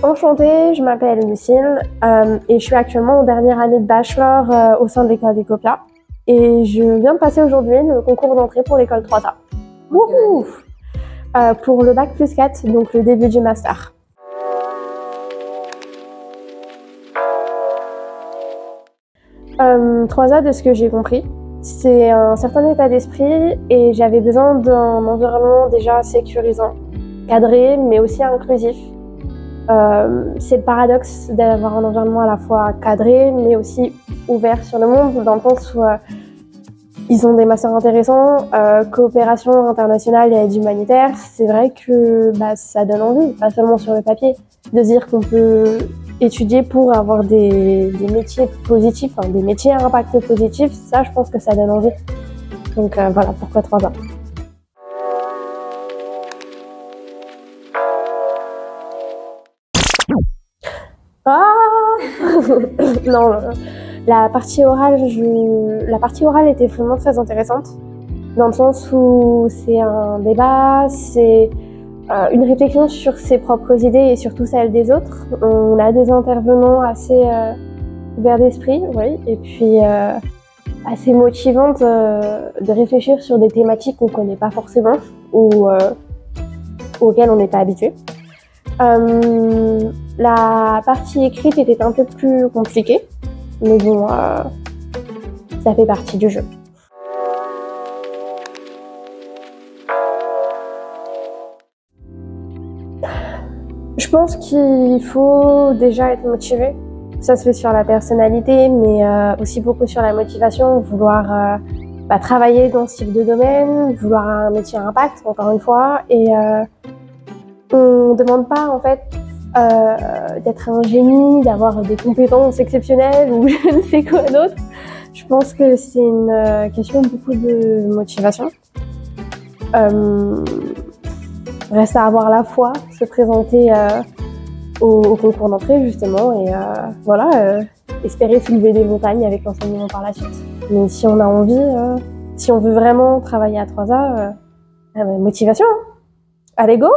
Enchantée, je m'appelle Lucille et je suis actuellement en dernière année de bachelor au sein de l'école d'Ecopia. Et je viens de passer aujourd'hui le concours d'entrée pour l'école 3A. Wouhou pour le bac plus 4, donc le début du master. « 3A, de ce que j'ai compris, c'est un certain état d'esprit et j'avais besoin d'un environnement déjà sécurisant, cadré, mais aussi inclusif. C'est le paradoxe d'avoir un environnement à la fois cadré, mais aussi ouvert sur le monde, dans le sens où ils ont des masters intéressants, coopération internationale et aide humanitaire. C'est vrai que ça donne envie, pas seulement sur le papier, de dire qu'on peut étudier pour avoir des métiers positifs, enfin, des métiers à impact positif. Ça, je pense que ça donne envie. Donc voilà, pourquoi 3A. Non, la partie orale était vraiment très intéressante, dans le sens où c'est un débat, c'est une réflexion sur ses propres idées et surtout celles des autres. On a des intervenants assez ouverts d'esprit, oui, et puis assez motivantes de réfléchir sur des thématiques qu'on ne connaît pas forcément ou auxquelles on n'est pas habitué. La partie écrite était un peu plus compliquée, mais bon, ça fait partie du jeu. Je pense qu'il faut déjà être motivé. Ça se fait sur la personnalité, mais aussi beaucoup sur la motivation, vouloir travailler dans ce type de domaine, vouloir un métier à impact, encore une fois, et on ne demande pas en fait d'être un génie, d'avoir des compétences exceptionnelles ou je ne sais quoi d'autre. Je pense que c'est une question beaucoup de motivation. Reste à avoir la foi, se présenter au concours d'entrée justement et voilà, espérer soulever des montagnes avec l'enseignement par la suite. Mais si on a envie, si on veut vraiment travailler à 3A, motivation, allez go.